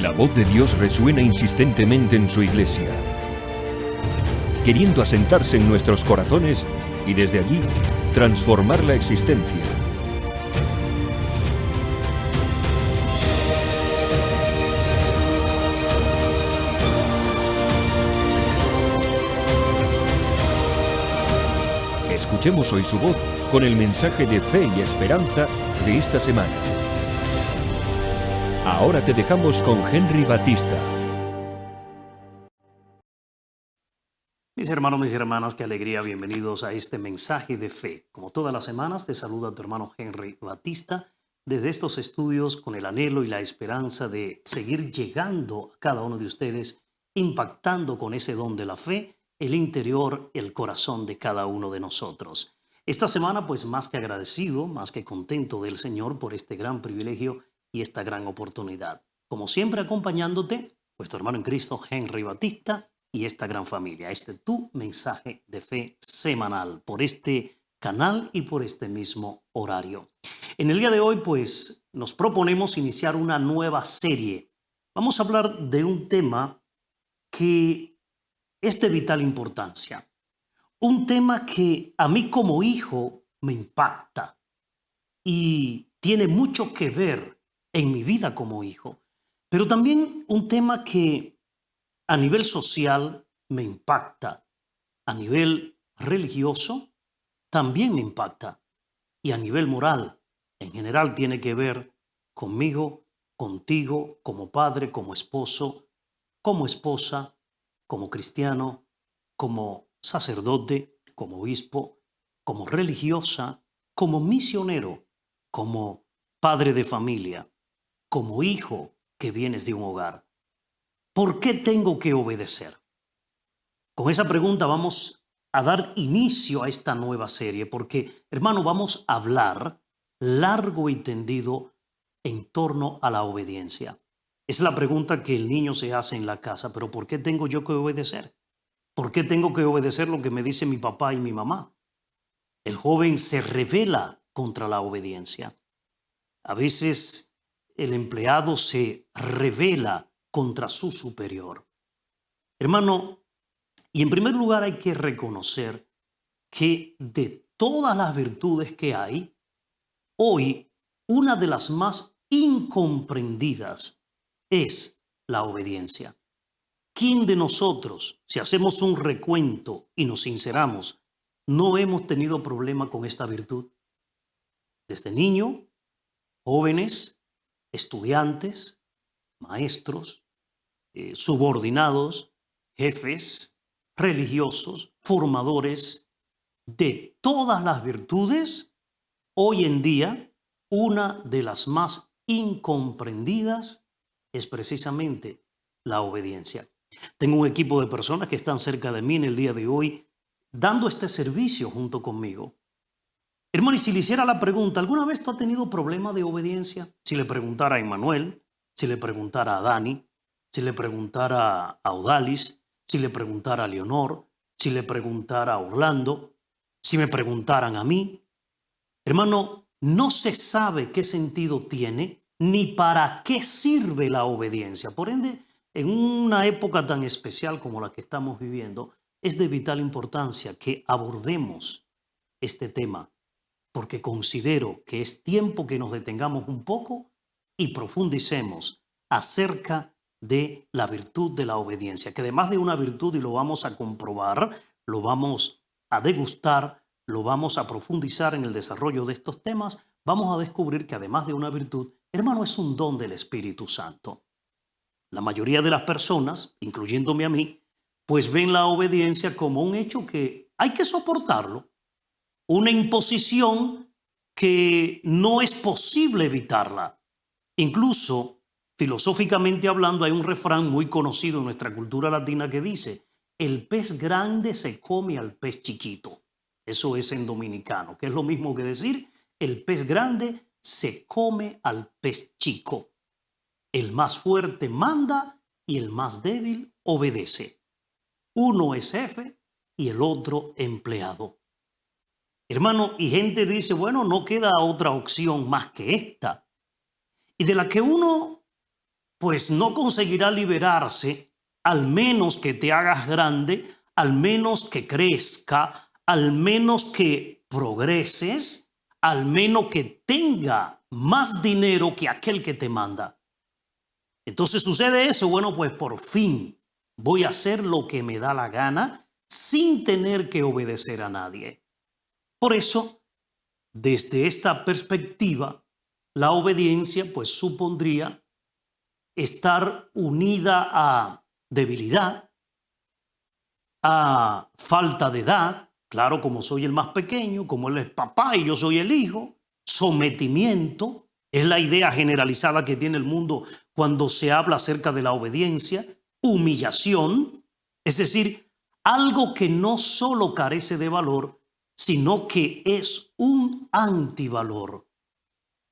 La voz de Dios resuena insistentemente en su iglesia, queriendo asentarse en nuestros corazones y desde allí transformar la existencia. Escuchemos hoy su voz con el mensaje de fe y esperanza de esta semana. Ahora te dejamos con Henry Batista. Mis hermanos, mis hermanas, qué alegría, bienvenidos a este mensaje de fe. Como todas las semanas, te saluda tu hermano Henry Batista desde estos estudios con el anhelo y la esperanza de seguir llegando a cada uno de ustedes, impactando con ese don de la fe el interior, el corazón de cada uno de nosotros. Esta semana, pues más que agradecido, más que contento del Señor por este gran privilegio y esta gran oportunidad. Como siempre, acompañándote, pues tu hermano en Cristo, Henry Batista, y esta gran familia. Este es tu mensaje de fe semanal por este canal y por este mismo horario. En el día de hoy, pues, nos proponemos iniciar una nueva serie. Vamos a hablar de un tema que es de vital importancia. Un tema que a mí como hijo me impacta y tiene mucho que ver en mi vida como hijo. Pero también un tema que a nivel social me impacta, a nivel religioso también me impacta y a nivel moral en general tiene que ver conmigo, contigo, como padre, como esposo, como esposa, como cristiano, como sacerdote, como obispo, como religiosa, como misionero, como padre de familia, como hijo que vienes de un hogar. ¿Por qué tengo que obedecer? Con esa pregunta vamos a dar inicio a esta nueva serie porque, hermano, vamos a hablar largo y tendido en torno a la obediencia. Es la pregunta que el niño se hace en la casa, pero ¿por qué tengo yo que obedecer? ¿Por qué tengo que obedecer lo que me dice mi papá y mi mamá? El joven se rebela contra la obediencia. A veces el empleado se rebela contra su superior. Hermano, y en primer lugar hay que reconocer que de todas las virtudes que hay, hoy una de las más incomprendidas es la obediencia. ¿Quién de nosotros, si hacemos un recuento y nos sinceramos, no hemos tenido problema con esta virtud? Desde niño, jóvenes, estudiantes, maestros, subordinados, jefes, religiosos, formadores, de todas las virtudes, hoy en día una de las más incomprendidas es precisamente la obediencia. Tengo un equipo de personas que están cerca de mí en el día de hoy dando este servicio junto conmigo. Hermano, y si le hiciera la pregunta, ¿alguna vez tú has tenido problema de obediencia? Si le preguntara a Emmanuel, si le preguntara a Dani, si le preguntara a Odalis, si le preguntara a Leonor, si le preguntara a Orlando, si me preguntaran a mí, hermano, no se sabe qué sentido tiene ni para qué sirve la obediencia. Por ende, en una época tan especial como la que estamos viviendo, es de vital importancia que abordemos este tema, porque considero que es tiempo que nos detengamos un poco y profundicemos acerca de la virtud de la obediencia, que además de una virtud, y lo vamos a comprobar, lo vamos a degustar, lo vamos a profundizar en el desarrollo de estos temas, vamos a descubrir que además de una virtud, hermano, es un don del Espíritu Santo. La mayoría de las personas, incluyéndome a mí, pues ven la obediencia como un hecho que hay que soportarlo, una imposición que no es posible evitarla. Incluso, filosóficamente hablando, hay un refrán muy conocido en nuestra cultura latina que dice: el pez grande se come al pez chiquito. Eso es en dominicano, que es lo mismo que decir: el pez grande se come al pez chico. El más fuerte manda y el más débil obedece. Uno es jefe y el otro empleado. Hermano, y gente dice, bueno, no queda otra opción más que esta. Y de la que uno pues no conseguirá liberarse, al menos que te hagas grande, al menos que crezca, al menos que progreses, al menos que tenga más dinero que aquel que te manda. Entonces sucede eso, bueno, pues por fin voy a hacer lo que me da la gana sin tener que obedecer a nadie. Por eso, desde esta perspectiva, la obediencia pues supondría estar unida a debilidad, a falta de edad, claro, como soy el más pequeño, como él es papá y yo soy el hijo, sometimiento, es la idea generalizada que tiene el mundo cuando se habla acerca de la obediencia, humillación, es decir, algo que no solo carece de valor, sino que es un antivalor.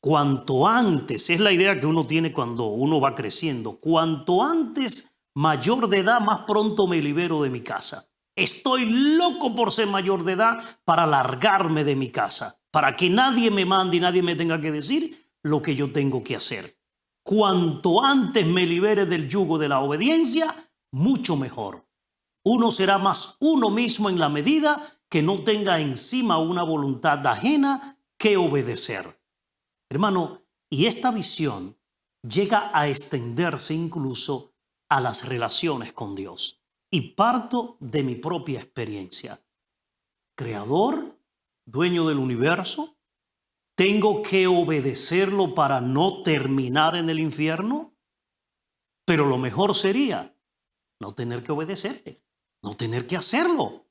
Cuanto antes, es la idea que uno tiene cuando uno va creciendo, cuanto antes mayor de edad, más pronto me libero de mi casa. Estoy loco por ser mayor de edad para largarme de mi casa, para que nadie me mande y nadie me tenga que decir lo que yo tengo que hacer. Cuanto antes me libere del yugo de la obediencia, mucho mejor. Uno será más uno mismo en la medida que no tenga encima una voluntad ajena que obedecer. Hermano, y esta visión llega a extenderse incluso a las relaciones con Dios. Y parto de mi propia experiencia. Creador, dueño del universo, ¿tengo que obedecerlo para no terminar en el infierno? Pero lo mejor sería no tener que obedecerle, no tener que hacerlo.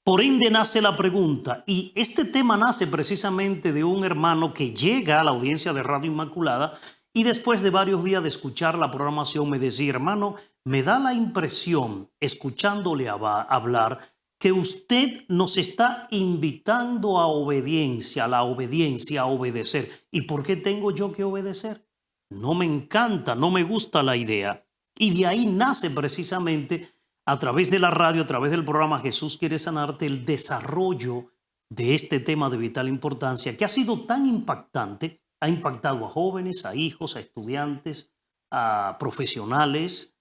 Por ende nace la pregunta, y este tema nace precisamente de un hermano que llega a la audiencia de Radio Inmaculada y después de varios días de escuchar la programación me decía, hermano, me da la impresión, escuchándole hablar, que usted nos está invitando a obediencia, a la obediencia, a obedecer. ¿Y por qué tengo yo que obedecer? No me encanta, no me gusta la idea. Y de ahí nace precisamente a través de la radio, a través del programa Jesús quiere sanarte, el desarrollo de este tema de vital importancia que ha sido tan impactante, ha impactado a jóvenes, a hijos, a estudiantes, a profesionales,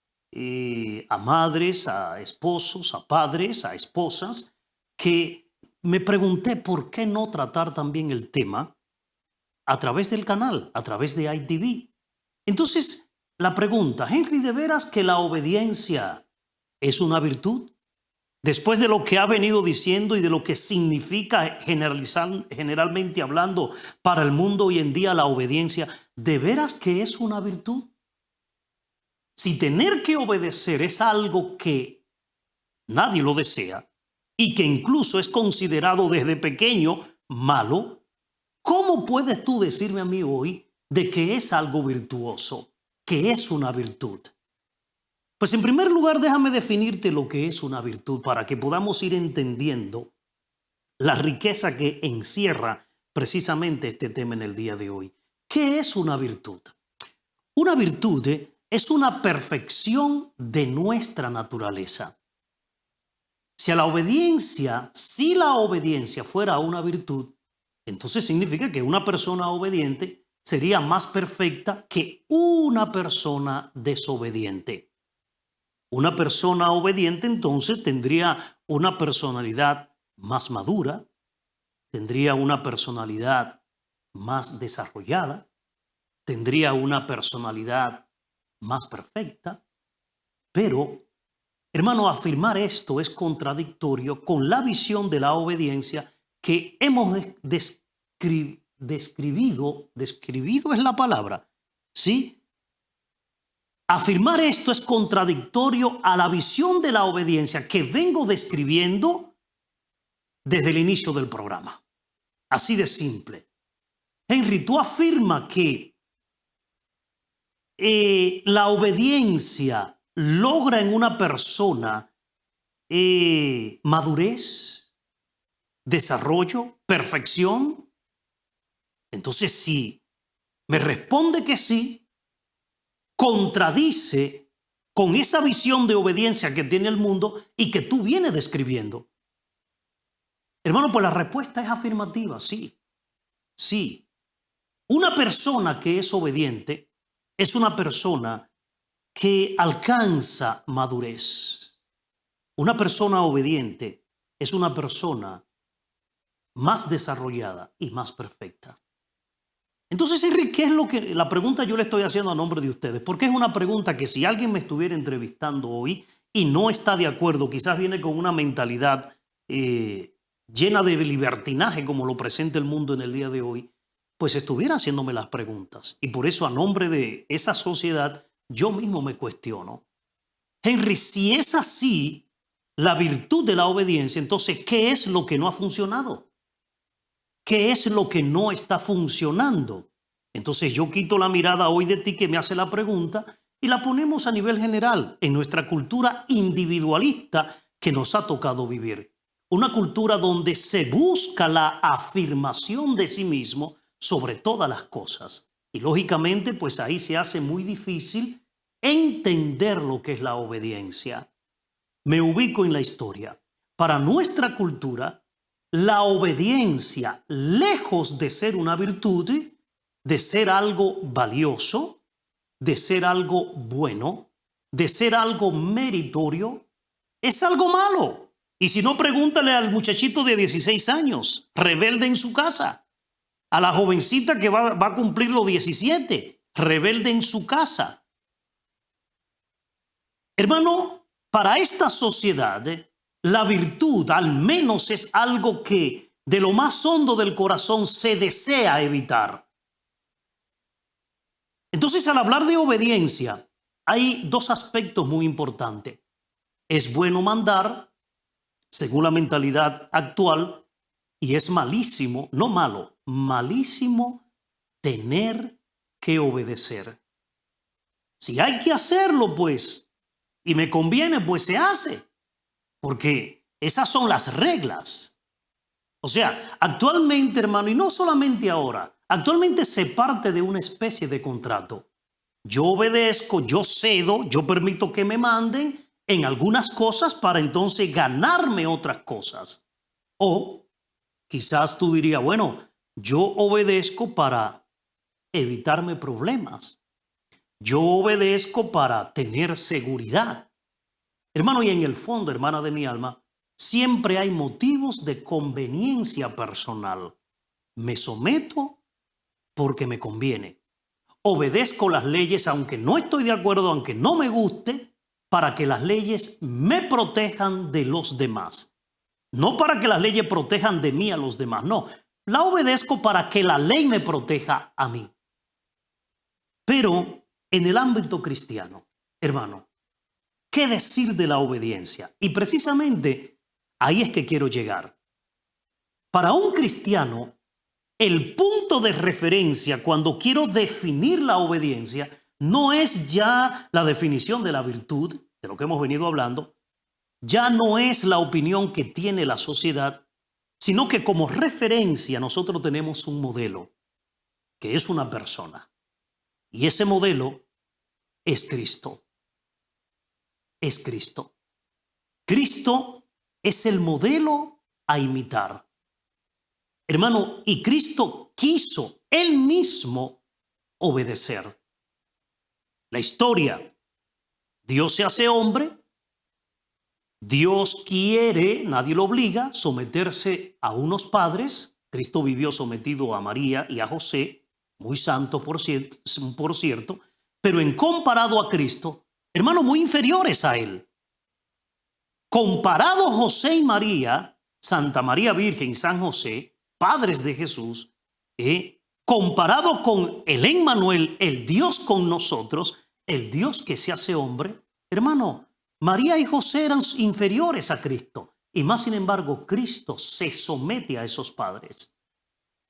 a madres, a esposos, a padres, a esposas, que me pregunté por qué no tratar también el tema a través del canal, a través de ITV. Entonces, la pregunta, Henry, ¿de veras que la obediencia es una virtud? Después de lo que ha venido diciendo y de lo que significa generalmente hablando para el mundo hoy en día la obediencia, ¿de veras que es una virtud? Si tener que obedecer es algo que nadie lo desea y que incluso es considerado desde pequeño malo, ¿cómo puedes tú decirme a mí hoy de que es algo virtuoso, que es una virtud? Pues en primer lugar, déjame definirte lo que es una virtud para que podamos ir entendiendo la riqueza que encierra precisamente este tema en el día de hoy. ¿Qué es una virtud? Una virtud es una perfección de nuestra naturaleza. Si la obediencia fuera una virtud, entonces significa que una persona obediente sería más perfecta que una persona desobediente. Una persona obediente entonces tendría una personalidad más madura, tendría una personalidad más desarrollada, tendría una personalidad más perfecta, pero, hermano, afirmar esto es contradictorio con la visión de la obediencia que hemos describido es la palabra, ¿sí? Afirmar esto es contradictorio a la visión de la obediencia que vengo describiendo desde el inicio del programa. Así de simple. Henry, tú afirmas que la obediencia logra en una persona madurez, desarrollo, perfección. Entonces, si me responde que sí, contradice con esa visión de obediencia que tiene el mundo y que tú vienes describiendo. Hermano, pues la respuesta es afirmativa, sí. Sí. Una persona que es obediente es una persona que alcanza madurez. Una persona obediente es una persona más desarrollada y más perfecta. Entonces, Henry, ¿qué es la pregunta yo le estoy haciendo a nombre de ustedes? Porque es una pregunta que si alguien me estuviera entrevistando hoy y no está de acuerdo, quizás viene con una mentalidad llena de libertinaje como lo presenta el mundo en el día de hoy, pues estuviera haciéndome las preguntas. Y por eso, a nombre de esa sociedad, yo mismo me cuestiono. Henry, si es así la virtud de la obediencia, entonces, ¿qué es lo que no ha funcionado? ¿Qué es lo que no está funcionando? Entonces yo quito la mirada hoy de ti que me hace la pregunta y la ponemos a nivel general en nuestra cultura individualista que nos ha tocado vivir. Una cultura donde se busca la afirmación de sí mismo sobre todas las cosas. Y lógicamente, pues ahí se hace muy difícil entender lo que es la obediencia. Me ubico en la historia. Para nuestra cultura, la obediencia, lejos de ser una virtud, de ser algo valioso, de ser algo bueno, de ser algo meritorio, es algo malo. Y si no, pregúntale al muchachito de 16 años, rebelde en su casa, a la jovencita que va a cumplir los 17, rebelde en su casa. Hermano, para esta sociedad, la virtud al menos es algo que de lo más hondo del corazón se desea evitar. Entonces, al hablar de obediencia, hay dos aspectos muy importantes. Es bueno mandar, según la mentalidad actual, y es malísimo, no malo, malísimo tener que obedecer. Si hay que hacerlo, pues, y me conviene, pues se hace. Porque esas son las reglas. O sea, actualmente, hermano, y no solamente ahora, actualmente se parte de una especie de contrato. Yo obedezco, yo cedo, yo permito que me manden en algunas cosas para entonces ganarme otras cosas. O quizás tú dirías, bueno, yo obedezco para evitarme problemas. Yo obedezco para tener seguridad. Hermano, y en el fondo, hermana de mi alma, siempre hay motivos de conveniencia personal. Me someto porque me conviene. Obedezco las leyes aunque no estoy de acuerdo, aunque no me guste, para que las leyes me protejan de los demás. No para que las leyes protejan de mí a los demás, no. La obedezco para que la ley me proteja a mí. Pero en el ámbito cristiano, hermano, ¿qué decir de la obediencia? Y precisamente ahí es que quiero llegar. Para un cristiano, el punto de referencia cuando quiero definir la obediencia no es ya la definición de la virtud, de lo que hemos venido hablando, ya no es la opinión que tiene la sociedad, sino que como referencia nosotros tenemos un modelo, que es una persona. Y ese modelo es Cristo. Es Cristo. Cristo es el modelo a imitar. Hermano, y Cristo quiso él mismo obedecer. La historia, Dios se hace hombre, Dios quiere, nadie lo obliga, someterse a unos padres. Cristo vivió sometido a María y a José, muy santo por cierto, pero en comparado a Cristo, hermano, muy inferiores a él. Comparado José y María, Santa María Virgen y San José, padres de Jesús, comparado con el Emmanuel, el Dios con nosotros, el Dios que se hace hombre, hermano, María y José eran inferiores a Cristo. Y más sin embargo, Cristo se somete a esos padres.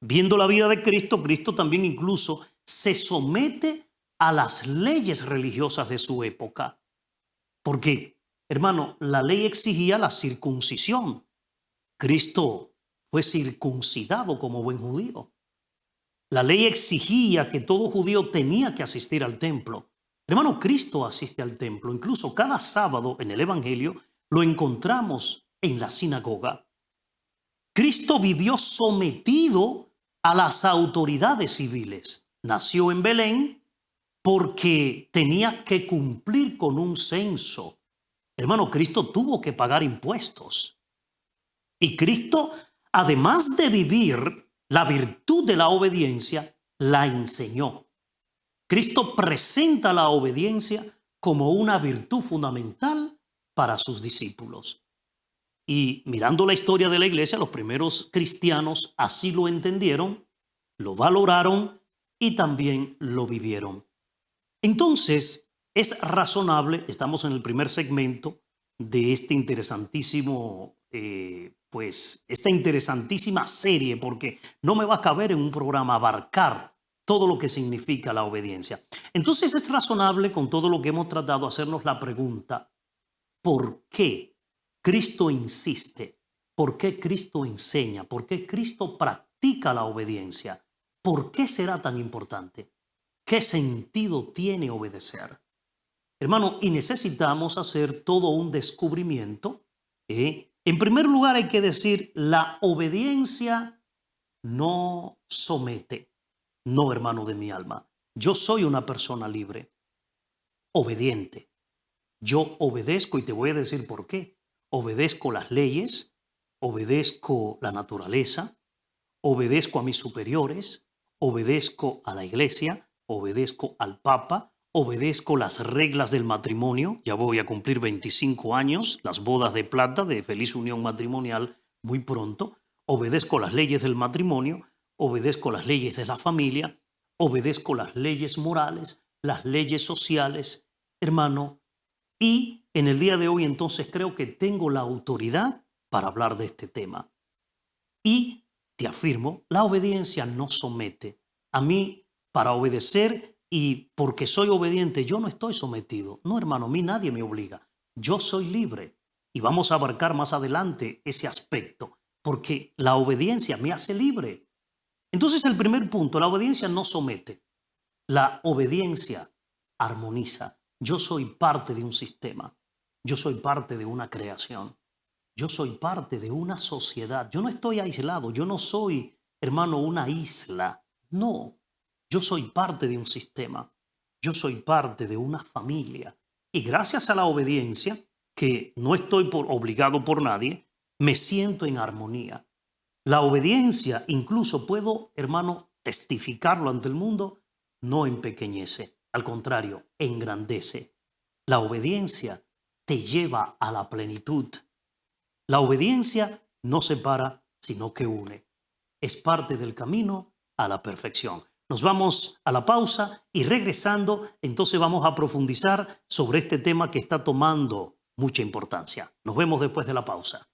Viendo la vida de Cristo, Cristo también incluso se somete a las leyes religiosas de su época. Porque, hermano, la ley exigía la circuncisión. Cristo fue circuncidado como buen judío. La ley exigía que todo judío tenía que asistir al templo. Hermano, Cristo asiste al templo. Incluso cada sábado en el Evangelio lo encontramos en la sinagoga. Cristo vivió sometido a las autoridades civiles. Nació en Belén. porque tenía que cumplir con un censo. Hermano, Cristo tuvo que pagar impuestos. Y Cristo, además de vivir la virtud de la obediencia, la enseñó. Cristo presenta la obediencia como una virtud fundamental para sus discípulos. Y mirando la historia de la iglesia, los primeros cristianos así lo entendieron, lo valoraron y también lo vivieron. Entonces, es razonable, estamos en el primer segmento de este interesantísimo, esta interesantísima serie, porque no me va a caber en un programa abarcar todo lo que significa la obediencia. Entonces es razonable, con todo lo que hemos tratado, hacernos la pregunta: ¿por qué Cristo insiste? ¿Por qué Cristo enseña? ¿Por qué Cristo practica la obediencia? ¿Por qué será tan importante? ¿Qué sentido tiene obedecer? Hermano, y necesitamos hacer todo un descubrimiento. En primer lugar, hay que decir, la obediencia no somete. No, hermano de mi alma. Yo soy una persona libre, obediente. Yo obedezco y te voy a decir por qué. Obedezco las leyes, obedezco la naturaleza, obedezco a mis superiores, obedezco a la iglesia, obedezco al Papa, obedezco las reglas del matrimonio. Ya voy a cumplir 25 años, las bodas de plata de feliz unión matrimonial muy pronto. Obedezco las leyes del matrimonio, obedezco las leyes de la familia, obedezco las leyes morales, las leyes sociales, hermano. Y en el día de hoy entonces creo que tengo la autoridad para hablar de este tema. Y te afirmo, la obediencia no somete. A mí, para obedecer y porque soy obediente, yo no estoy sometido. No, hermano, a mí nadie me obliga. Yo soy libre. Y vamos a abarcar más adelante ese aspecto, porque la obediencia me hace libre. Entonces el primer punto, la obediencia no somete. La obediencia armoniza. Yo soy parte de un sistema. Yo soy parte de una creación. Yo soy parte de una sociedad. Yo no estoy aislado. Yo no soy, hermano, una isla. No. Yo soy parte de un sistema. Yo soy parte de una familia. Y gracias a la obediencia, que no estoy obligado por nadie, me siento en armonía. La obediencia, incluso puedo, hermano, testificarlo ante el mundo, no empequeñece. Al contrario, engrandece. La obediencia te lleva a la plenitud. La obediencia no separa, sino que une. Es parte del camino a la perfección. Nos vamos a la pausa y regresando, entonces vamos a profundizar sobre este tema que está tomando mucha importancia. Nos vemos después de la pausa.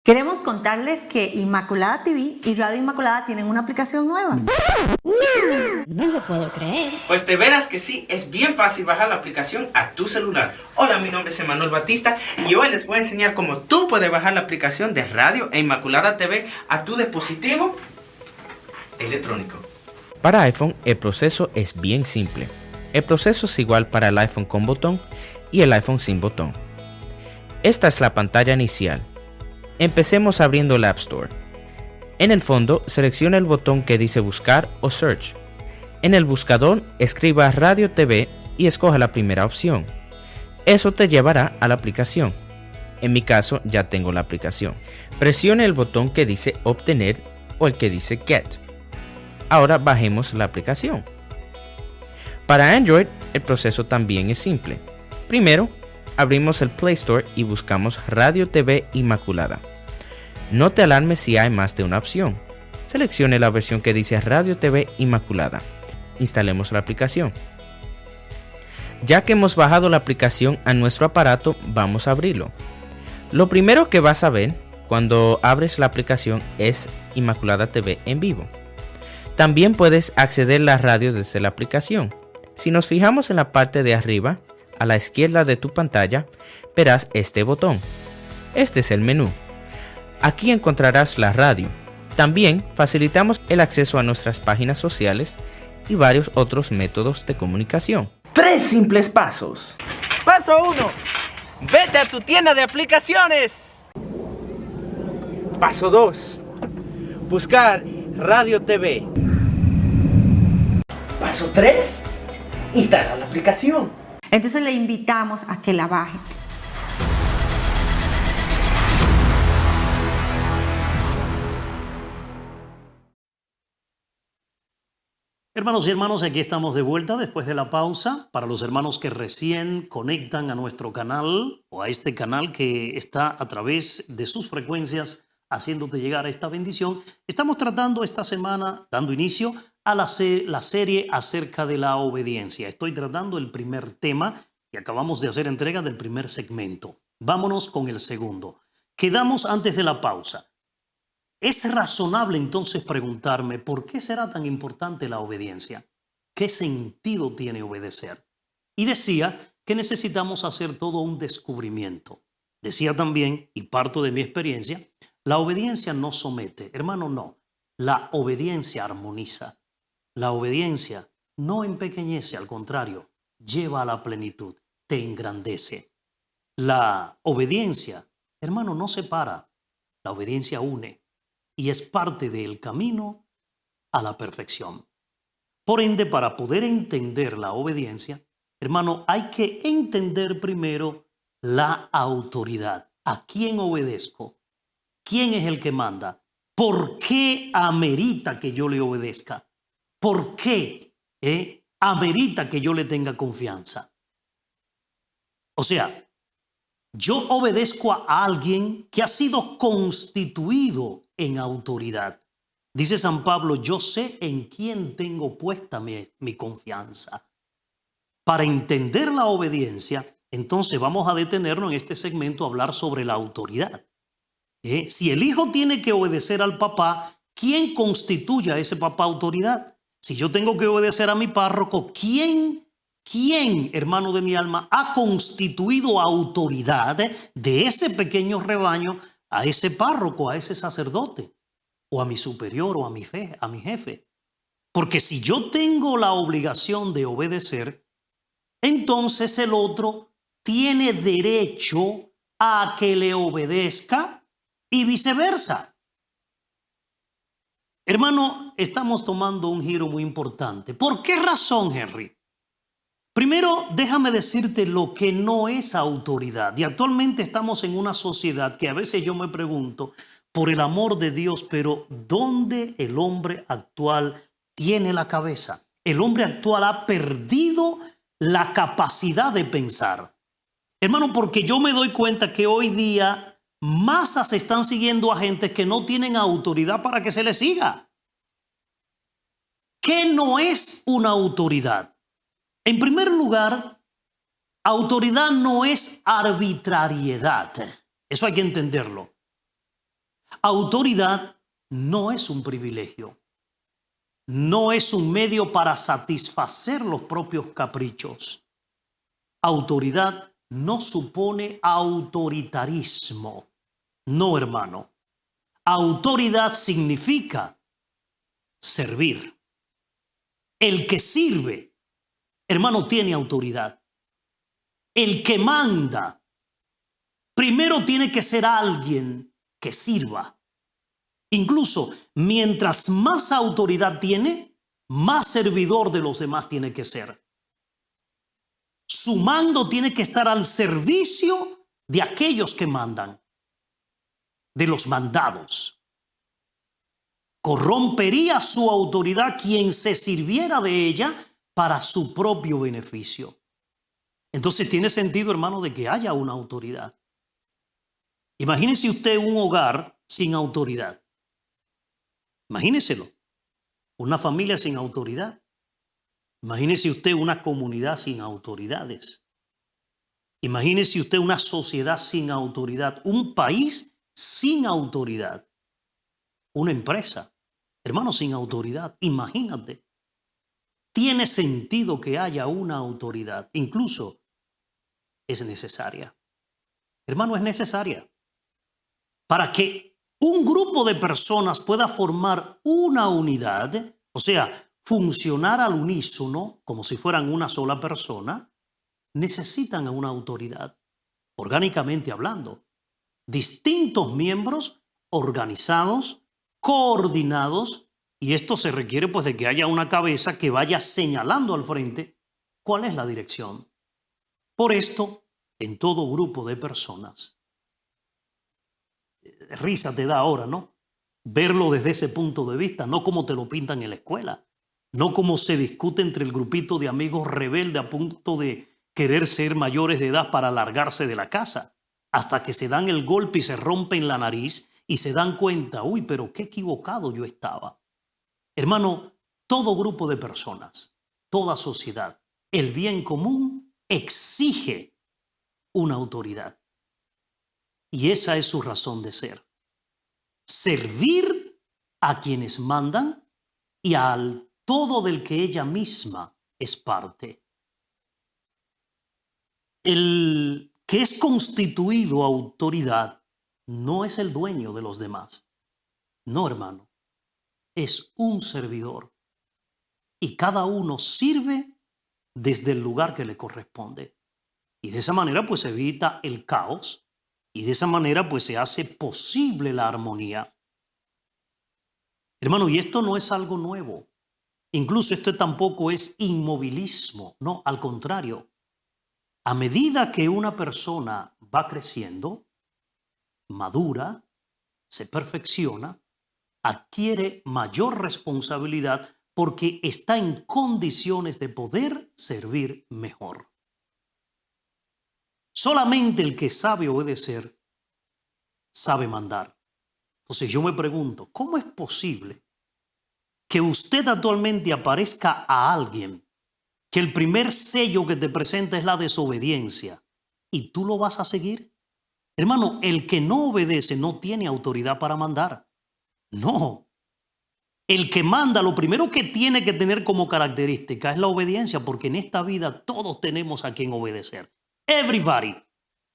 Queremos contarles que Inmaculada TV y Radio Inmaculada tienen una aplicación nueva. No lo puedo creer. Pues de veras que sí, es bien fácil bajar la aplicación a tu celular. Hola, mi nombre es Emanuel Batista y hoy les voy a enseñar cómo tú puedes bajar la aplicación de Radio e Inmaculada TV a tu dispositivo electrónico. Para iPhone el proceso es bien simple. El proceso es igual para el iPhone con botón y el iPhone sin botón. Esta es la pantalla inicial. Empecemos abriendo el App Store. En el fondo, selecciona el botón que dice Buscar o Search. En el buscador, escriba Radio TV y escoja la primera opción. Eso te llevará a la aplicación. En mi caso, ya tengo la aplicación. Presione el botón que dice Obtener o el que dice Get. Ahora bajemos la aplicación. Para Android, el proceso también es simple. Primero, abrimos el Play Store y buscamos Radio TV Inmaculada. No te alarmes si hay más de una opción. Seleccione la versión que dice Radio TV Inmaculada. Instalemos la aplicación. Ya que hemos bajado la aplicación a nuestro aparato, vamos a abrirlo. Lo primero que vas a ver cuando abres la aplicación es Inmaculada TV en vivo. También puedes acceder a la radio desde la aplicación. Si nos fijamos en la parte de arriba, a la izquierda de tu pantalla, verás este botón. Este es el menú. Aquí encontrarás la radio. También facilitamos el acceso a nuestras páginas sociales y varios otros métodos de comunicación. 3 simples pasos. Paso 1. Vete a tu tienda de aplicaciones. Paso 2. Buscar Radio TV. Paso 3. Instalar la aplicación. Entonces le invitamos a que la baje. Hermanos y hermanas, aquí estamos de vuelta después de la pausa. Para los hermanos que recién conectan a nuestro canal o a este canal que está a través de sus frecuencias haciéndote llegar a esta bendición, estamos tratando esta semana, dando inicio a la serie acerca de la obediencia. Estoy tratando el primer tema y acabamos de hacer entrega del primer segmento. Vámonos con el segundo. Quedamos antes de la pausa. Es razonable entonces preguntarme ¿por qué será tan importante la obediencia? ¿Qué sentido tiene obedecer? Y decía que necesitamos hacer todo un descubrimiento. Decía también, y parto de mi experiencia, la obediencia no somete. Hermano, no. La obediencia armoniza. La obediencia no empequeñece, al contrario, lleva a la plenitud, te engrandece. La obediencia, hermano, no separa. La obediencia une. Y es parte del camino a la perfección. Por ende, para poder entender la obediencia, hermano, hay que entender primero la autoridad. ¿A quién obedezco? ¿Quién es el que manda? ¿Por qué amerita que yo le obedezca? ¿Por qué amerita que yo le tenga confianza? O sea, yo obedezco a alguien que ha sido constituido en autoridad. Dice San Pablo, yo sé en quién tengo puesta mi confianza. Para entender la obediencia, entonces vamos a detenernos en este segmento a hablar sobre la autoridad. Si el hijo tiene que obedecer al papá, ¿quién constituye a ese papá autoridad? Si yo tengo que obedecer a mi párroco, ¿quién, hermano de mi alma, ha constituido autoridad de ese pequeño rebaño a ese párroco, a ese sacerdote, o a mi superior, o a mi jefe? Porque si yo tengo la obligación de obedecer, entonces el otro tiene derecho a que le obedezca y viceversa. Hermano, estamos tomando un giro muy importante. ¿Por qué razón, Henry? Primero, déjame decirte lo que no es autoridad. Y actualmente estamos en una sociedad que a veces yo me pregunto, por el amor de Dios, pero ¿dónde el hombre actual tiene la cabeza? El hombre actual ha perdido la capacidad de pensar. Hermano, porque yo me doy cuenta que hoy día masas están siguiendo a gente que no tienen autoridad para que se les siga. ¿Qué no es una autoridad? En primer lugar, autoridad no es arbitrariedad. Eso hay que entenderlo. Autoridad no es un privilegio. No es un medio para satisfacer los propios caprichos. Autoridad no supone autoritarismo. No, hermano. Autoridad significa servir. El que sirve, hermano, tiene autoridad. El que manda, primero tiene que ser alguien que sirva. Incluso, mientras más autoridad tiene, más servidor de los demás tiene que ser. Su mando tiene que estar al servicio de aquellos que mandan, de los mandados. Corrompería su autoridad quien se sirviera de ella para su propio beneficio. Entonces tiene sentido, hermano, de que haya una autoridad. Imagínese usted un hogar sin autoridad. Imagíneselo. Una familia sin autoridad. Imagínese usted una comunidad sin autoridades. Imagínese usted una sociedad sin autoridad. Un país sin autoridad. Una empresa, hermano, sin autoridad. Imagínate. Tiene sentido que haya una autoridad. Incluso es necesaria. Hermano, es necesaria. Para que un grupo de personas pueda formar una unidad, o sea, funcionar al unísono, como si fueran una sola persona, necesitan a una autoridad, orgánicamente hablando. Distintos miembros organizados, coordinados Y esto se requiere pues de que haya una cabeza que vaya señalando al frente cuál es la dirección. Por esto, en todo grupo de personas, risa te da ahora, ¿no? Verlo desde ese punto de vista, no como te lo pintan en la escuela, no como se discute entre el grupito de amigos rebelde a punto de querer ser mayores de edad para largarse de la casa, hasta que se dan el golpe y se rompen la nariz y se dan cuenta, uy, pero qué equivocado yo estaba. Hermano, todo grupo de personas, toda sociedad, el bien común exige una autoridad. Y esa es su razón de ser. Servir a quienes mandan y al todo del que ella misma es parte. El que es constituido autoridad no es el dueño de los demás. No, hermano. Es un servidor. Y cada uno sirve desde el lugar que le corresponde. Y de esa manera pues se evita el caos. Y de esa manera pues se hace posible la armonía. Hermano, y esto no es algo nuevo. Incluso esto tampoco es inmovilismo. No, al contrario. A medida que una persona va creciendo, madura, se perfecciona, adquiere mayor responsabilidad porque está en condiciones de poder servir mejor. Solamente el que sabe obedecer, sabe mandar. Entonces yo me pregunto, ¿cómo es posible que usted actualmente aparezca a alguien que el primer sello que te presenta es la desobediencia y tú lo vas a seguir? Hermano, el que no obedece no tiene autoridad para mandar. No. El que manda, lo primero que tiene que tener como característica es la obediencia, porque en esta vida todos tenemos a quien obedecer. Everybody.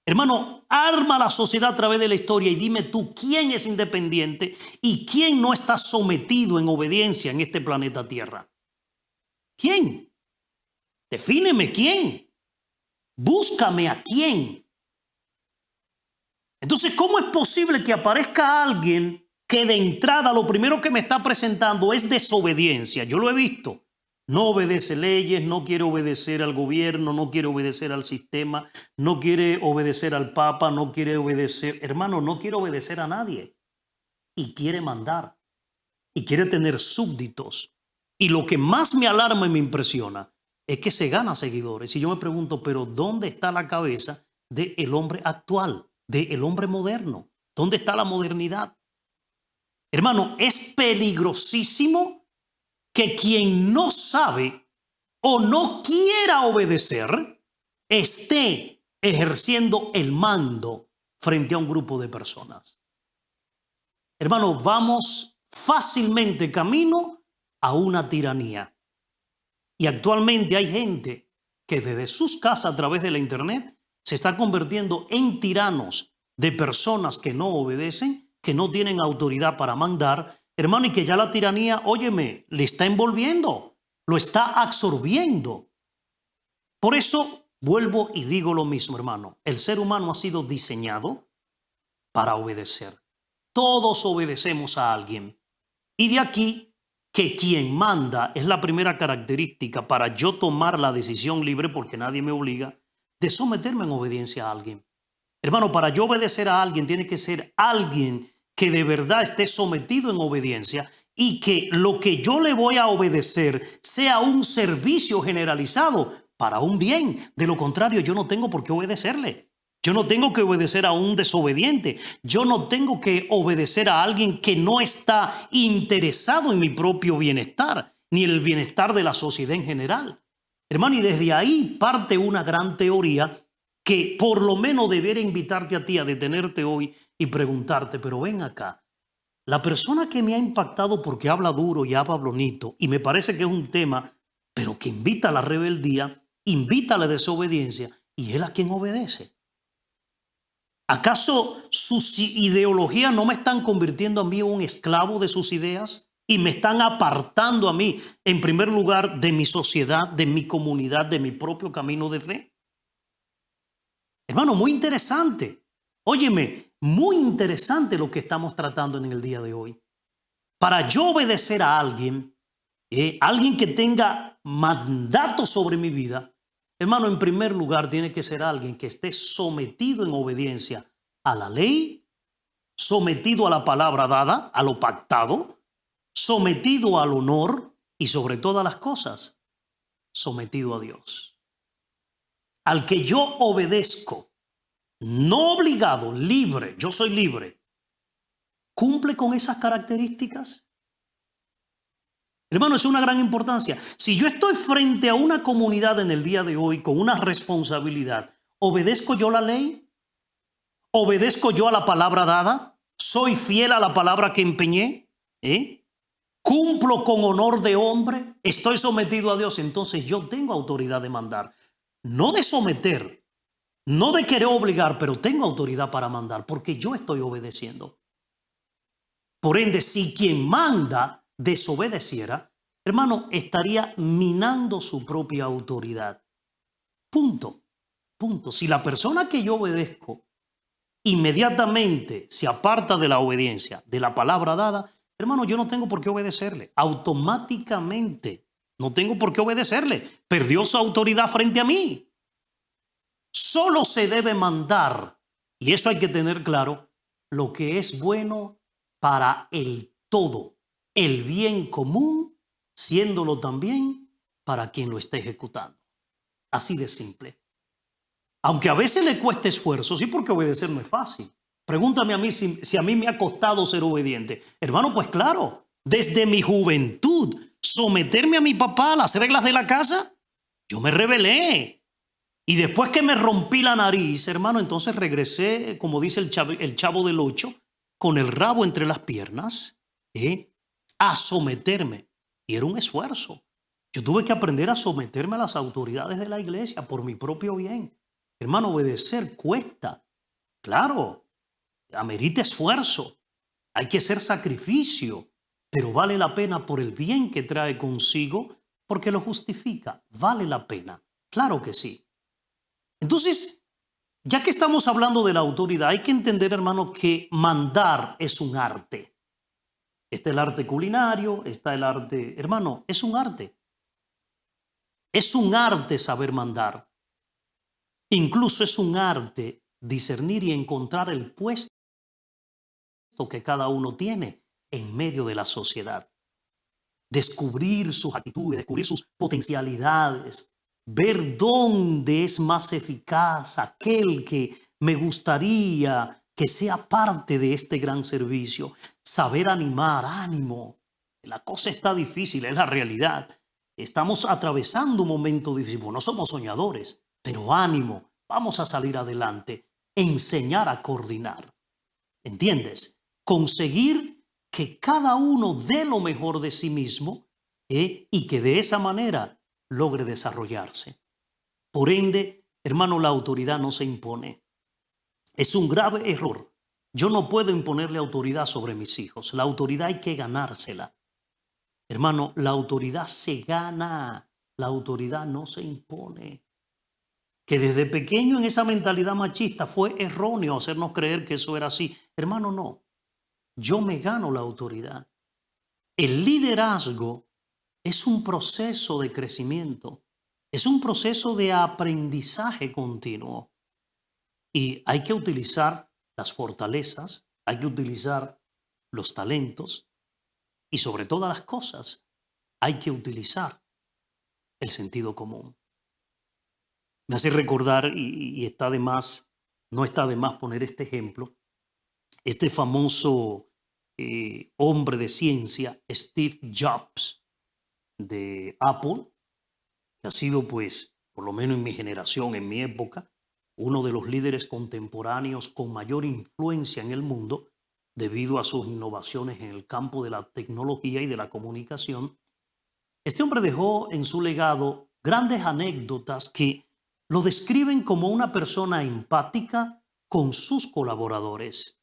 Hermano, arma la sociedad a través de la historia y dime tú quién es independiente y quién no está sometido en obediencia en este planeta Tierra. ¿Quién? Defíneme quién. Búscame a quién. Entonces, ¿cómo es posible que aparezca alguien que de entrada lo primero que me está presentando es desobediencia? Yo lo he visto. No obedece leyes, no quiere obedecer al gobierno, no quiere obedecer al sistema, no quiere obedecer al Papa, no quiere obedecer, hermano, no quiere obedecer a nadie. Y quiere mandar. Y quiere tener súbditos. Y lo que más me alarma y me impresiona es que se gana seguidores. Y yo me pregunto, pero ¿dónde está la cabeza del hombre actual, del hombre moderno? ¿Dónde está la modernidad? Hermano, es peligrosísimo que quien no sabe o no quiera obedecer esté ejerciendo el mando frente a un grupo de personas. Hermano, vamos fácilmente camino a una tiranía. Y actualmente hay gente que desde sus casas a través de la internet se está convirtiendo en tiranos de personas que no obedecen, que no tienen autoridad para mandar, hermano, y que ya la tiranía, óyeme, le está envolviendo, lo está absorbiendo. Por eso vuelvo y digo lo mismo, hermano. El ser humano ha sido diseñado para obedecer. Todos obedecemos a alguien. Y de aquí que quien manda es la primera característica para yo tomar la decisión libre, porque nadie me obliga, de someterme en obediencia a alguien. Hermano, para yo obedecer a alguien tiene que ser alguien que de verdad esté sometido en obediencia y que lo que yo le voy a obedecer sea un servicio generalizado para un bien. De lo contrario, yo no tengo por qué obedecerle. Yo no tengo que obedecer a un desobediente. Yo no tengo que obedecer a alguien que no está interesado en mi propio bienestar, ni en el bienestar de la sociedad en general. Hermano, y desde ahí parte una gran teoría que por lo menos debería invitarte a ti a detenerte hoy y preguntarte, pero ven acá, la persona que me ha impactado porque habla duro y habla bonito, y me parece que es un tema, pero que invita a la rebeldía, invita a la desobediencia, y él a quien obedece. ¿Acaso sus ideologías no me están convirtiendo a mí en un esclavo de sus ideas? Y me están apartando a mí, en primer lugar, de mi sociedad, de mi comunidad, de mi propio camino de fe. Hermano, muy interesante. Óyeme, muy interesante lo que estamos tratando en el día de hoy. Para yo obedecer a alguien, alguien que tenga mandato sobre mi vida, hermano, en primer lugar tiene que ser alguien que esté sometido en obediencia a la ley, sometido a la palabra dada, a lo pactado, sometido al honor y sobre todas las cosas, sometido a Dios. Al que yo obedezco, no obligado, libre, yo soy libre, ¿cumple con esas características? Hermano, es una gran importancia. Si yo estoy frente a una comunidad en el día de hoy con una responsabilidad, ¿obedezco yo la ley? ¿Obedezco yo a la palabra dada? ¿Soy fiel a la palabra que empeñé? ¿Cumplo con honor de hombre? ¿Estoy sometido a Dios? Entonces yo tengo autoridad de mandar. No de someter, no de querer obligar, pero tengo autoridad para mandar porque yo estoy obedeciendo. Por ende, si quien manda desobedeciera, hermano, estaría minando su propia autoridad. Punto. Si la persona que yo obedezco inmediatamente se aparta de la obediencia, de la palabra dada, hermano, yo no tengo por qué obedecerle. Automáticamente no tengo por qué obedecerle. Perdió su autoridad frente a mí. Solo se debe mandar, y eso hay que tener claro, lo que es bueno para el todo, el bien común, siéndolo también para quien lo esté ejecutando. Así de simple. Aunque a veces le cueste esfuerzo, sí, porque obedecer no es fácil. Pregúntame a mí si a mí me ha costado ser obediente. Hermano, pues claro, desde mi juventud, someterme a mi papá a las reglas de la casa, yo me rebelé. Y después que me rompí la nariz, hermano, entonces regresé, como dice el Chavo del Ocho, con el rabo entre las piernas, a someterme. Y era un esfuerzo. Yo tuve que aprender a someterme a las autoridades de la iglesia por mi propio bien. Hermano, obedecer cuesta. Claro, amerita esfuerzo. Hay que hacer sacrificio, pero vale la pena por el bien que trae consigo, porque lo justifica. Vale la pena. Claro que sí. Entonces, ya que estamos hablando de la autoridad, hay que entender, hermano, que mandar es un arte. Está el arte culinario, está el arte, hermano, es un arte. Es un arte saber mandar. Incluso es un arte discernir y encontrar el puesto que cada uno tiene en medio de la sociedad. Descubrir sus actitudes, descubrir sus potencialidades, ver dónde es más eficaz aquel que me gustaría que sea parte de este gran servicio. Saber animar, ánimo. La cosa está difícil, es la realidad. Estamos atravesando un momento difícil. No somos soñadores, pero ánimo, vamos a salir adelante. Enseñar a coordinar. ¿Entiendes? Conseguir que cada uno dé lo mejor de sí mismo y que de esa manera logre desarrollarse. Por ende, hermano, la autoridad no se impone. Es un grave error. Yo no puedo imponerle autoridad sobre mis hijos. La autoridad hay que ganársela. Hermano, la autoridad se gana. La autoridad no se impone. Que desde pequeño en esa mentalidad machista fue erróneo hacernos creer que eso era así. Hermano, no. Yo me gano la autoridad. El liderazgo es un proceso de crecimiento. Es un proceso de aprendizaje continuo. Y hay que utilizar las fortalezas, hay que utilizar los talentos y sobre todas las cosas hay que utilizar el sentido común. Me hace recordar, y está de más, no está de más poner este ejemplo, este famoso hombre de ciencia, Steve Jobs, de Apple, que ha sido, pues, por lo menos en mi generación, en mi época, uno de los líderes contemporáneos con mayor influencia en el mundo debido a sus innovaciones en el campo de la tecnología y de la comunicación. Este hombre dejó en su legado grandes anécdotas que lo describen como una persona empática con sus colaboradores.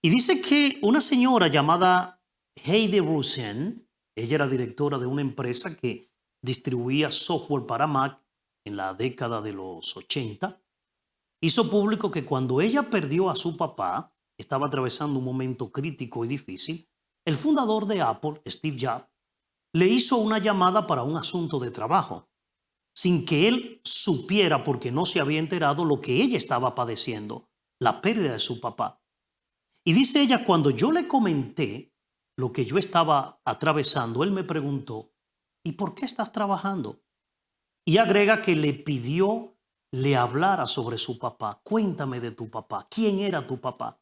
Y dice que una señora llamada Heidi Rosen, ella era directora de una empresa que distribuía software para Mac en la década de los 80, hizo público que cuando ella perdió a su papá, estaba atravesando un momento crítico y difícil, el fundador de Apple, Steve Jobs, le hizo una llamada para un asunto de trabajo, sin que él supiera, porque no se había enterado lo que ella estaba padeciendo, la pérdida de su papá. Y dice ella, cuando yo le comenté lo que yo estaba atravesando, él me preguntó, ¿y por qué estás trabajando? Y agrega que le pidió le hablara sobre su papá. Cuéntame de tu papá. ¿Quién era tu papá?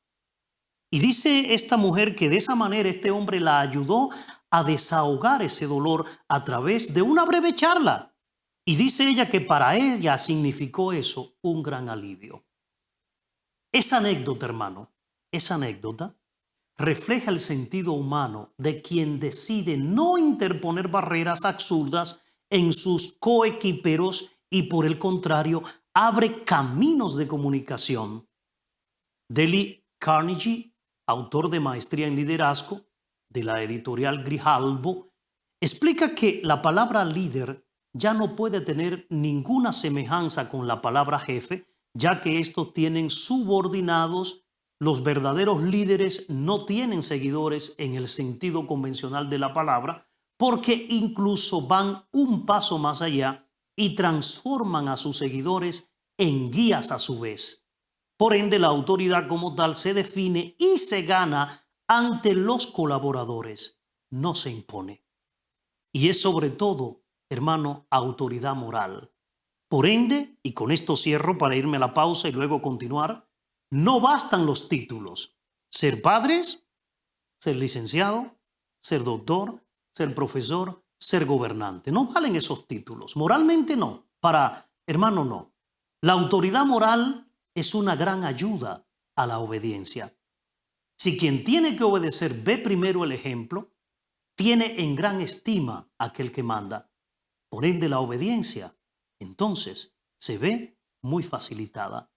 Y dice esta mujer que de esa manera este hombre la ayudó a desahogar ese dolor a través de una breve charla. Y dice ella que para ella significó eso un gran alivio. Esa anécdota, hermano, esa anécdota refleja el sentido humano de quien decide no interponer barreras absurdas en sus coequiperos y por el contrario abre caminos de comunicación. Dale Carnegie, autor de Maestría en Liderazgo de la editorial Grijalbo, explica que la palabra líder ya no puede tener ninguna semejanza con la palabra jefe, ya que estos tienen subordinados. Los verdaderos líderes no tienen seguidores en el sentido convencional de la palabra, porque incluso van un paso más allá y transforman a sus seguidores en guías a su vez. Por ende, la autoridad como tal se define y se gana ante los colaboradores, no se impone. Y es sobre todo, hermano, autoridad moral. Por ende, y con esto cierro para irme a la pausa y luego continuar, no bastan los títulos. Ser padres, ser licenciado, ser doctor, ser profesor, ser gobernante. No valen esos títulos. Moralmente no. Hermano, no. La autoridad moral es una gran ayuda a la obediencia. Si quien tiene que obedecer ve primero el ejemplo, tiene en gran estima aquel que manda. Por ende, la obediencia, entonces, se ve muy facilitada.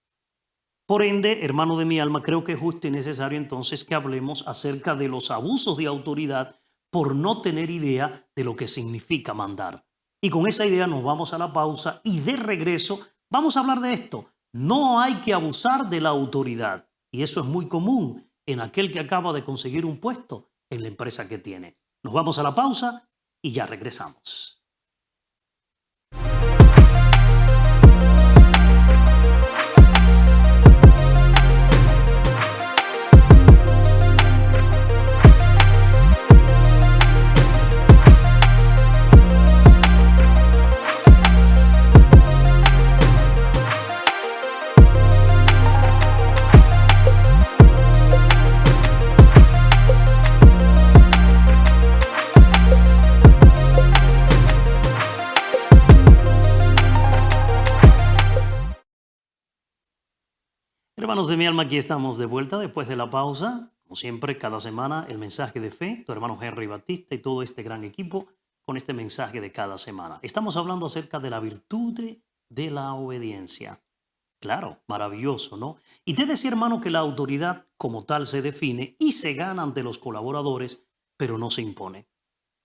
Por ende, hermano de mi alma, creo que es justo y necesario entonces que hablemos acerca de los abusos de autoridad por no tener idea de lo que significa mandar. Y con esa idea nos vamos a la pausa y de regreso vamos a hablar de esto. No hay que abusar de la autoridad. Y eso es muy común en aquel que acaba de conseguir un puesto en la empresa que tiene. Nos vamos a la pausa y ya regresamos. Hermanos de mi alma, aquí estamos de vuelta después de la pausa. Como siempre, cada semana el mensaje de fe, tu hermano Henry Batista y todo este gran equipo con este mensaje de cada semana. Estamos hablando acerca de la virtud de la obediencia. Claro, maravilloso, ¿no? Y te decía, hermano, que la autoridad como tal se define y se gana ante los colaboradores, pero no se impone.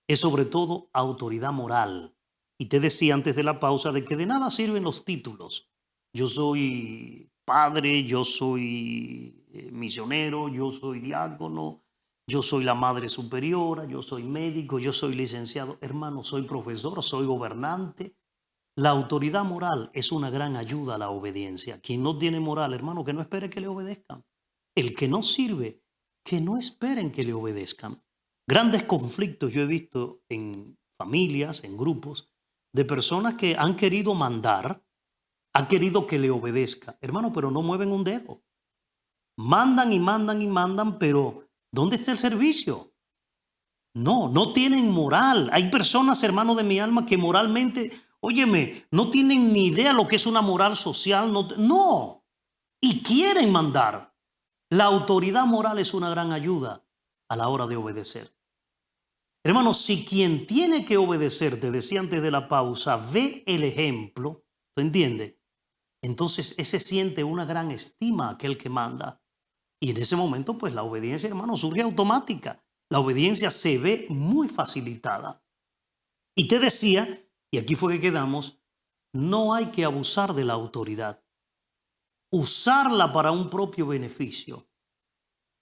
Es sobre todo autoridad moral. Y te decía antes de la pausa de que de nada sirven los títulos. Yo soy padre, yo soy misionero, yo soy diácono, yo soy la madre superiora, yo soy médico, yo soy licenciado. Hermano, soy profesor, soy gobernante. La autoridad moral es una gran ayuda a la obediencia. Quien no tiene moral, hermano, que no espere que le obedezcan. El que no sirve, que no esperen que le obedezcan. Grandes conflictos yo he visto en familias, en grupos, de personas que han querido mandar, han querido que le obedezca. Hermano, pero no mueven un dedo. Mandan y mandan y mandan, pero ¿dónde está el servicio? No tienen moral. Hay personas, hermano de mi alma, que moralmente, óyeme, no tienen ni idea lo que es una moral social. No. Y quieren mandar. La autoridad moral es una gran ayuda a la hora de obedecer. Hermano, si quien tiene que obedecer, te decía antes de la pausa, ve el ejemplo, ¿tú entiendes? Entonces ese siente una gran estima a aquel que manda. Y en ese momento, pues la obediencia, hermano, surge automática. La obediencia se ve muy facilitada. Y te decía, y aquí fue que quedamos, no hay que abusar de la autoridad. Usarla para un propio beneficio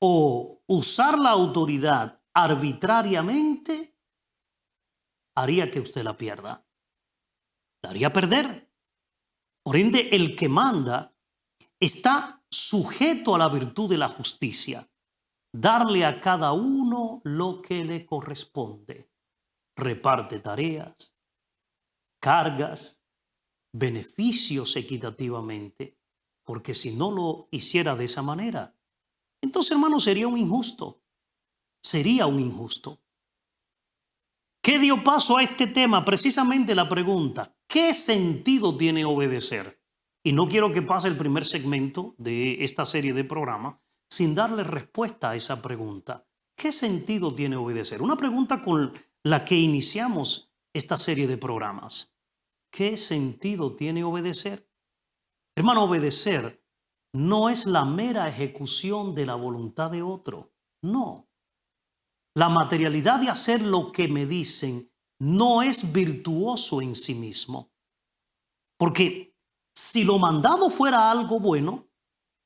o usar la autoridad arbitrariamente, haría que usted la pierda. La haría perder. Por ende, el que manda está sujeto a la virtud de la justicia. Darle a cada uno lo que le corresponde. Reparte tareas, cargas, beneficios equitativamente, porque si no lo hiciera de esa manera, entonces, hermano, sería un injusto. Sería un injusto. ¿Qué dio paso a este tema? Precisamente la pregunta, ¿qué sentido tiene obedecer? Y no quiero que pase el primer segmento de esta serie de programas sin darle respuesta a esa pregunta. ¿Qué sentido tiene obedecer? Una pregunta con la que iniciamos esta serie de programas. ¿Qué sentido tiene obedecer? Hermano, obedecer no es la mera ejecución de la voluntad de otro. No. La materialidad de hacer lo que me dicen no es virtuoso en sí mismo. Porque si lo mandado fuera algo bueno,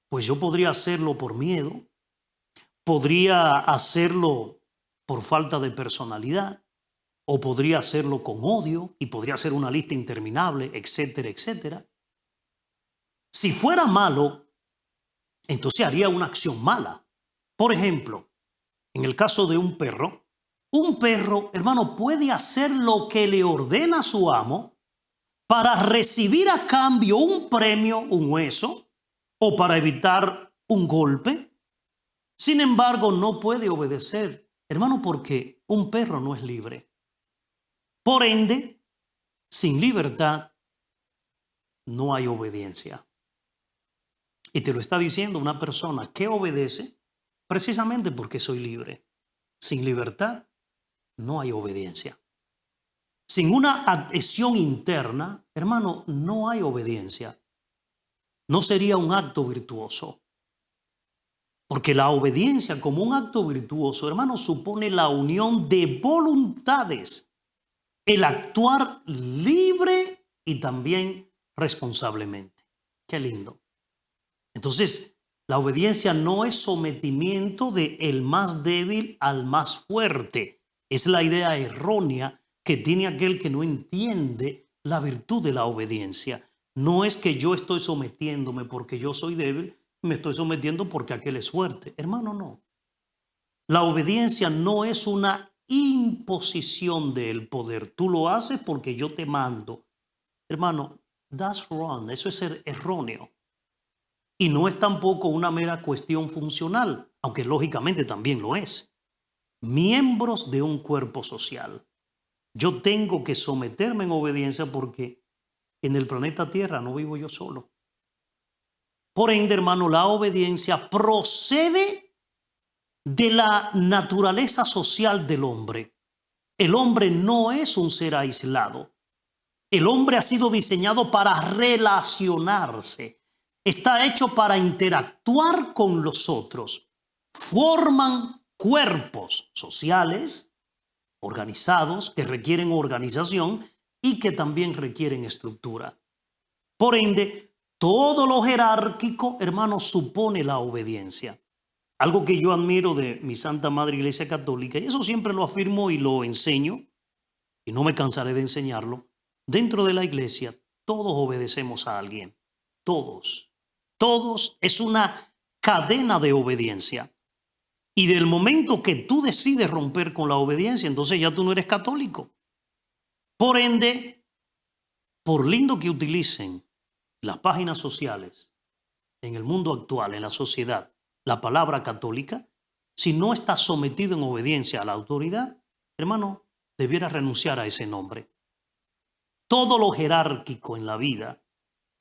pues yo podría hacerlo por miedo, podría hacerlo por falta de personalidad, o podría hacerlo con odio y podría hacer una lista interminable, etcétera, etcétera. Si fuera malo, entonces haría una acción mala. Por ejemplo, en el caso de un perro, hermano, puede hacer lo que le ordena a su amo para recibir a cambio un premio, un hueso, o para evitar un golpe. Sin embargo, no puede obedecer, hermano, porque un perro no es libre. Por ende, sin libertad no hay obediencia. Y te lo está diciendo una persona que obedece precisamente porque soy libre. Sin libertad no hay obediencia. Sin una adhesión interna, hermano, no hay obediencia. No sería un acto virtuoso. Porque la obediencia como un acto virtuoso, hermano, supone la unión de voluntades. El actuar libre y también responsablemente. Qué lindo. Entonces, la obediencia no es sometimiento del más débil al más fuerte. Es la idea errónea que tiene aquel que no entiende la virtud de la obediencia. No es que yo estoy sometiéndome porque yo soy débil, me estoy sometiendo porque aquel es fuerte. Hermano, no. La obediencia no es una imposición del poder. Tú lo haces porque yo te mando. Hermano, that's wrong. Eso es ser erróneo. Y no es tampoco una mera cuestión funcional, aunque lógicamente también lo es. Miembros de un cuerpo social. Yo tengo que someterme en obediencia porque en el planeta Tierra no vivo yo solo. Por ende, hermano, la obediencia procede de la naturaleza social del hombre. El hombre no es un ser aislado. El hombre ha sido diseñado para relacionarse. Está hecho para interactuar con los otros. Forman cuerpos sociales organizados que requieren organización y que también requieren estructura. Por ende, todo lo jerárquico, hermano, supone la obediencia. Algo que yo admiro de mi Santa Madre Iglesia Católica, y eso siempre lo afirmo y lo enseño, y no me cansaré de enseñarlo, dentro de la iglesia todos obedecemos a alguien. Todos. Todos es una cadena de obediencia. Y del momento que tú decides romper con la obediencia, entonces ya tú no eres católico. Por ende, por lindo que utilicen las páginas sociales en el mundo actual, en la sociedad, la palabra católica, si no está sometido en obediencia a la autoridad, hermano, debiera renunciar a ese nombre. Todo lo jerárquico en la vida,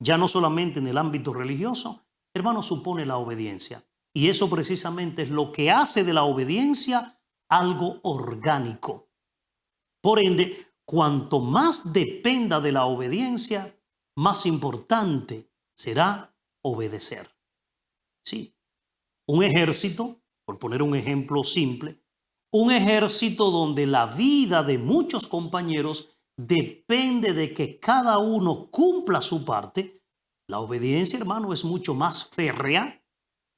ya no solamente en el ámbito religioso, hermano, supone la obediencia. Y eso precisamente es lo que hace de la obediencia algo orgánico. Por ende, cuanto más dependa de la obediencia, más importante será obedecer. Sí. Un ejército, por poner un ejemplo simple, un ejército donde la vida de muchos compañeros depende de que cada uno cumpla su parte, la obediencia, hermano, es mucho más férrea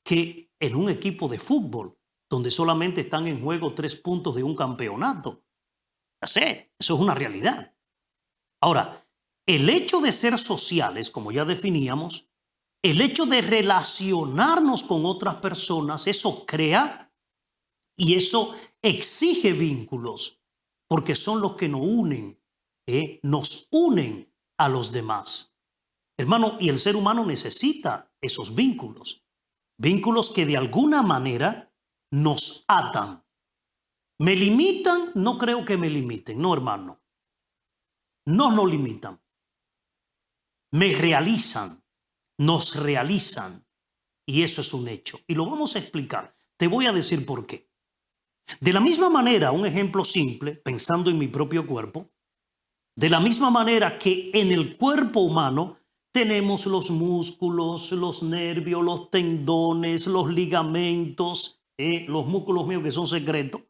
que en un equipo de fútbol, donde solamente están en juego 3 puntos de un campeonato. Ya sé, eso es una realidad. Ahora, el hecho de ser sociales, como ya definíamos, el hecho de relacionarnos con otras personas, eso crea y eso exige vínculos, porque son los que nos unen a los demás. Hermano, y el ser humano necesita esos vínculos, vínculos que de alguna manera nos atan. ¿Me limitan? No creo que me limiten, no, hermano. No nos limitan. Me realizan, nos realizan, y eso es un hecho. Y lo vamos a explicar. Te voy a decir por qué. De la misma manera, un ejemplo simple, pensando en mi propio cuerpo, de la misma manera que en el cuerpo humano tenemos los músculos, los nervios, los tendones, los ligamentos, los músculos míos que son secretos.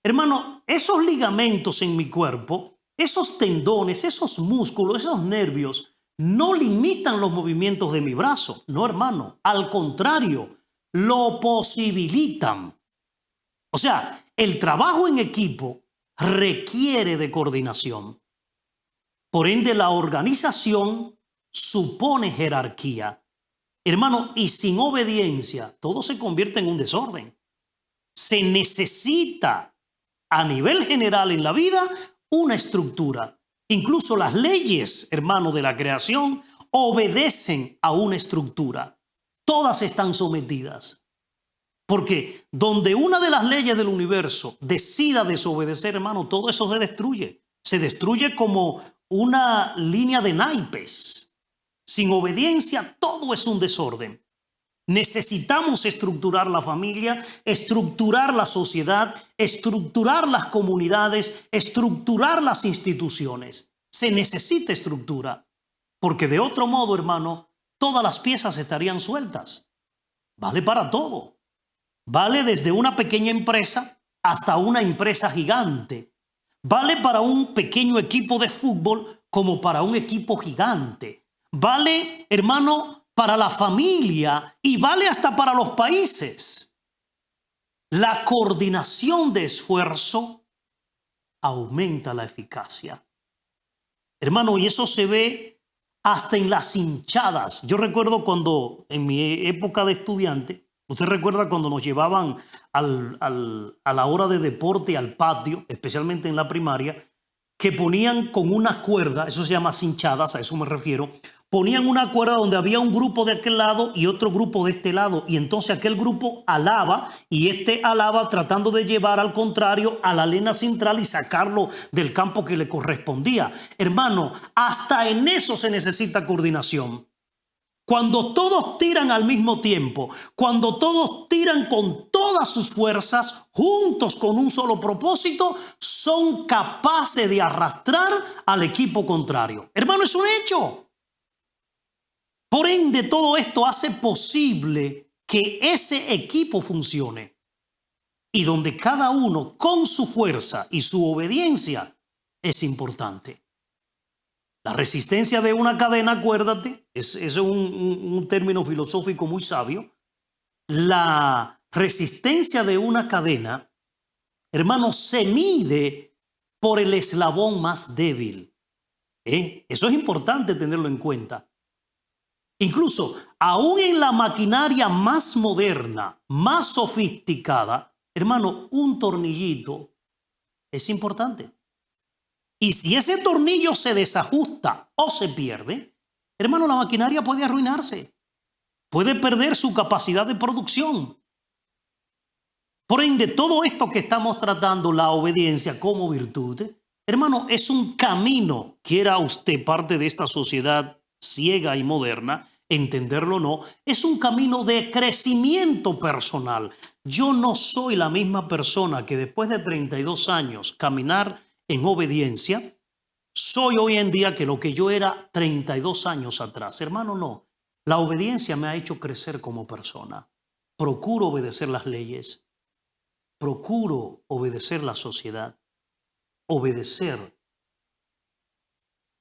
Hermano, esos ligamentos en mi cuerpo, esos tendones, esos músculos, esos nervios, no limitan los movimientos de mi brazo. No, hermano. Al contrario, lo posibilitan. O sea, el trabajo en equipo requiere de coordinación. Por ende, la organización supone jerarquía. Hermano, y sin obediencia, todo se convierte en un desorden. Se necesita a nivel general en la vida una estructura. Incluso las leyes, hermano, de la creación obedecen a una estructura. Todas están sometidas. Porque donde una de las leyes del universo decida desobedecer, hermano, todo eso se destruye. Se destruye como una línea de naipes. Sin obediencia, todo es un desorden. Necesitamos estructurar la familia, estructurar la sociedad, estructurar las comunidades, estructurar las instituciones. Se necesita estructura, porque de otro modo, hermano, todas las piezas estarían sueltas. Vale para todo. Vale desde una pequeña empresa hasta una empresa gigante. Vale para un pequeño equipo de fútbol como para un equipo gigante. Vale, hermano, para la familia y vale hasta para los países. La coordinación de esfuerzo aumenta la eficacia. Hermano, y eso se ve hasta en las hinchadas. Yo recuerdo cuando en mi época de estudiante, usted recuerda cuando nos llevaban a la hora de deporte al patio, especialmente en la primaria, que ponían con una cuerda, eso se llama hinchadas, a eso me refiero, ponían una cuerda donde había un grupo de aquel lado y otro grupo de este lado, y entonces aquel grupo alaba y este alaba tratando de llevar al contrario a la línea central y sacarlo del campo que le correspondía. Hermano, hasta en eso se necesita coordinación. Cuando todos tiran al mismo tiempo, cuando todos tiran con todas sus fuerzas, juntos con un solo propósito, son capaces de arrastrar al equipo contrario. Hermano, es un hecho. Por ende, todo esto hace posible que ese equipo funcione y donde cada uno con su fuerza y su obediencia es importante. La resistencia de una cadena, acuérdate, es un término filosófico muy sabio. La resistencia de una cadena, hermano, se mide por el eslabón más débil. Eso es importante tenerlo en cuenta. Incluso, aún en la maquinaria más moderna, más sofisticada, hermano, un tornillito es importante. Y si ese tornillo se desajusta o se pierde, hermano, la maquinaria puede arruinarse. Puede perder su capacidad de producción. Por ende, todo esto que estamos tratando, la obediencia como virtud, hermano, es un camino, quiera usted parte de esta sociedad ciega y moderna, entenderlo o no, es un camino de crecimiento personal. Yo no soy la misma persona que después de 32 años caminar en obediencia, soy hoy en día que lo que yo era 32 años atrás. Hermano, no. La obediencia me ha hecho crecer como persona. Procuro obedecer las leyes. Procuro obedecer la sociedad. Obedecer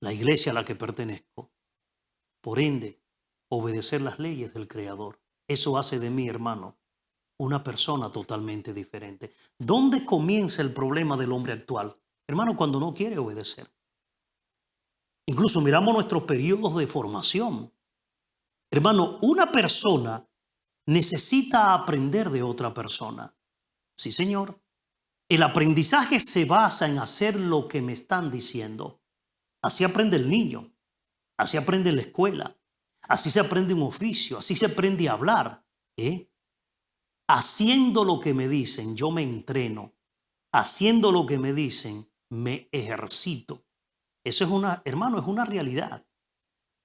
la iglesia a la que pertenezco. Por ende, obedecer las leyes del Creador. Eso hace de mí, hermano, una persona totalmente diferente. ¿Dónde comienza el problema del hombre actual? Hermano, cuando no quiere obedecer. Incluso miramos nuestros periodos de formación. Hermano, una persona necesita aprender de otra persona. Sí, señor. El aprendizaje se basa en hacer lo que me están diciendo. Así aprende el niño, así aprende la escuela, así se aprende un oficio, así se aprende a hablar. Haciendo lo que me dicen, yo me entreno. Haciendo lo que me dicen, me ejercito. Eso es hermano, es una realidad.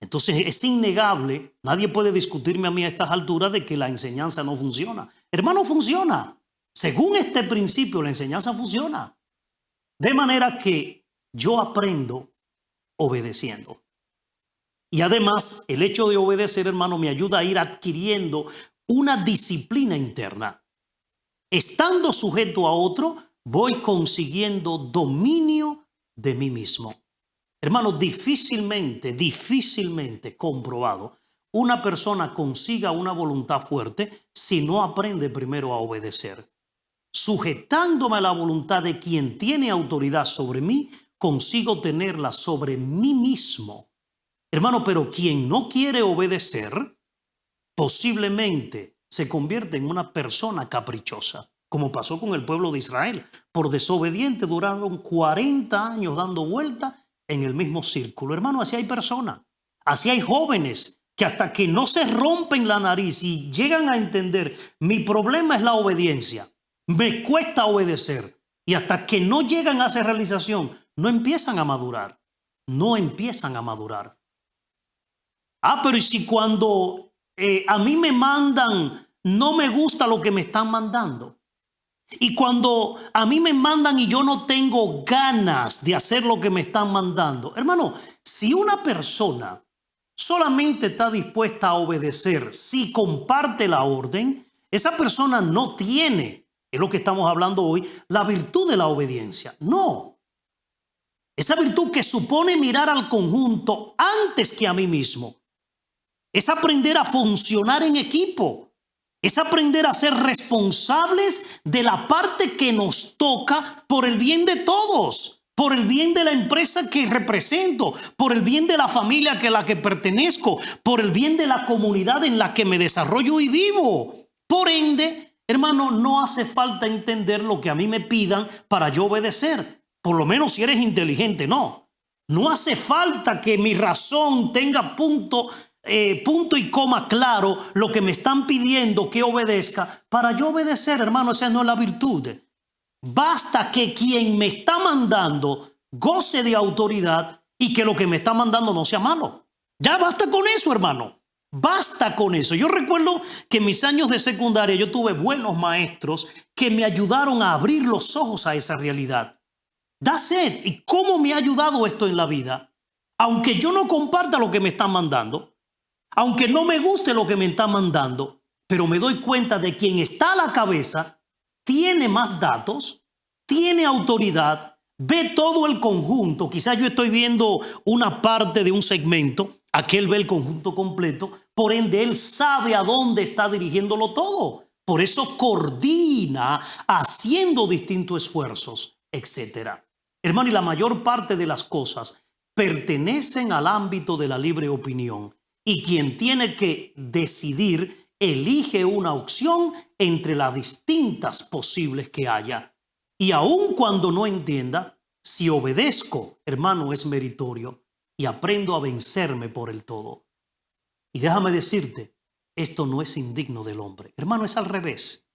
Entonces es innegable, nadie puede discutirme a mí a estas alturas de que la enseñanza no funciona. Hermano, funciona. Según este principio, la enseñanza funciona. De manera que yo aprendo obedeciendo. Y además, el hecho de obedecer, hermano, me ayuda a ir adquiriendo una disciplina interna. Estando sujeto a otro, voy consiguiendo dominio de mí mismo. Hermano, difícilmente comprobado, una persona consiga una voluntad fuerte si no aprende primero a obedecer. Sujetándome a la voluntad de quien tiene autoridad sobre mí, consigo tenerla sobre mí mismo. Hermano, pero quien no quiere obedecer, posiblemente se convierte en una persona caprichosa, como pasó con el pueblo de Israel. Por desobediente duraron 40 años dando vuelta en el mismo círculo. Hermano, así hay personas, así hay jóvenes que hasta que no se rompen la nariz y llegan a entender, mi problema es la obediencia, me cuesta obedecer, y hasta que no llegan a esa realización, no empiezan a madurar, no empiezan a madurar. Pero ¿y si cuando a mí me mandan, no me gusta lo que me están mandando? Y cuando a mí me mandan y yo no tengo ganas de hacer lo que me están mandando. Hermano, si una persona solamente está dispuesta a obedecer si comparte la orden, esa persona no tiene, es lo que estamos hablando hoy, la virtud de la obediencia. No. Esa virtud que supone mirar al conjunto antes que a mí mismo. Es aprender a funcionar en equipo. Es aprender a ser responsables de la parte que nos toca por el bien de todos, por el bien de la empresa que represento, por el bien de la familia a la que pertenezco, por el bien de la comunidad en la que me desarrollo y vivo. Por ende, hermano, no hace falta entender lo que a mí me pidan para yo obedecer. Por lo menos si eres inteligente, no. No hace falta que mi razón tenga punto y coma claro lo que me están pidiendo que obedezca para yo obedecer, hermano. Esa no es la virtud. Basta que quien me está mandando goce de autoridad y que lo que me está mandando no sea malo. Ya basta con eso, hermano. Basta con eso. Yo recuerdo que en mis años de secundaria yo tuve buenos maestros que me ayudaron a abrir los ojos a esa realidad. That's it. ¿Y cómo me ha ayudado esto en la vida? Aunque yo no comparta lo que me están mandando, aunque no me guste lo que me está mandando, pero me doy cuenta de quien está a la cabeza, tiene más datos, tiene autoridad, ve todo el conjunto. Quizás yo estoy viendo una parte de un segmento, aquel ve el conjunto completo, por ende él sabe a dónde está dirigiéndolo todo. Por eso coordina haciendo distintos esfuerzos, etc. Hermano, y la mayor parte de las cosas pertenecen al ámbito de la libre opinión. Y quien tiene que decidir, elige una opción entre las distintas posibles que haya. Y aun cuando no entienda, si obedezco, hermano, es meritorio y aprendo a vencerme por el todo. Y déjame decirte, esto no es indigno del hombre. Hermano, es al revés.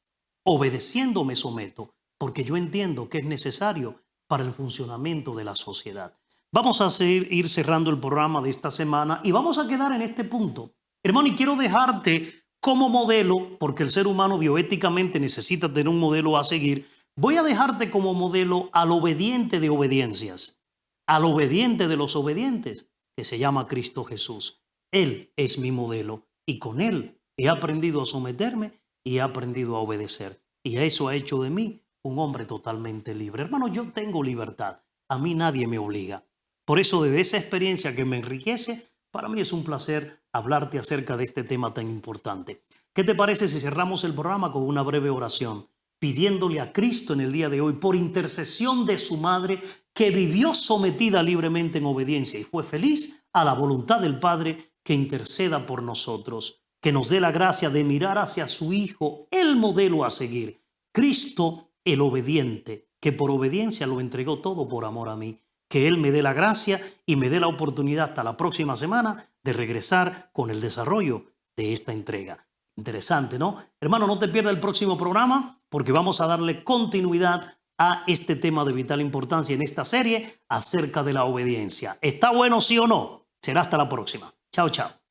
Obedeciendo me someto porque yo entiendo que es necesario para el funcionamiento de la sociedad. Vamos a ir cerrando el programa de esta semana y vamos a quedar en este punto. Hermano, y quiero dejarte como modelo, porque el ser humano bioéticamente necesita tener un modelo a seguir. Voy a dejarte como modelo al obediente de obediencias, al obediente de los obedientes, que se llama Cristo Jesús. Él es mi modelo y con Él he aprendido a someterme y he aprendido a obedecer. Y eso ha hecho de mí un hombre totalmente libre. Hermano, yo tengo libertad. A mí nadie me obliga. Por eso, desde esa experiencia que me enriquece, para mí es un placer hablarte acerca de este tema tan importante. ¿Qué te parece si cerramos el programa con una breve oración, pidiéndole a Cristo en el día de hoy, por intercesión de su madre, que vivió sometida libremente en obediencia y fue feliz a la voluntad del Padre, que interceda por nosotros, que nos dé la gracia de mirar hacia su Hijo, el modelo a seguir, Cristo el obediente, que por obediencia lo entregó todo por amor a mí. Que Él me dé la gracia y me dé la oportunidad hasta la próxima semana de regresar con el desarrollo de esta entrega. Interesante, ¿no? Hermano, no te pierdas el próximo programa porque vamos a darle continuidad a este tema de vital importancia en esta serie acerca de la obediencia. ¿Está bueno, sí o no? Será hasta la próxima. Chao, chao.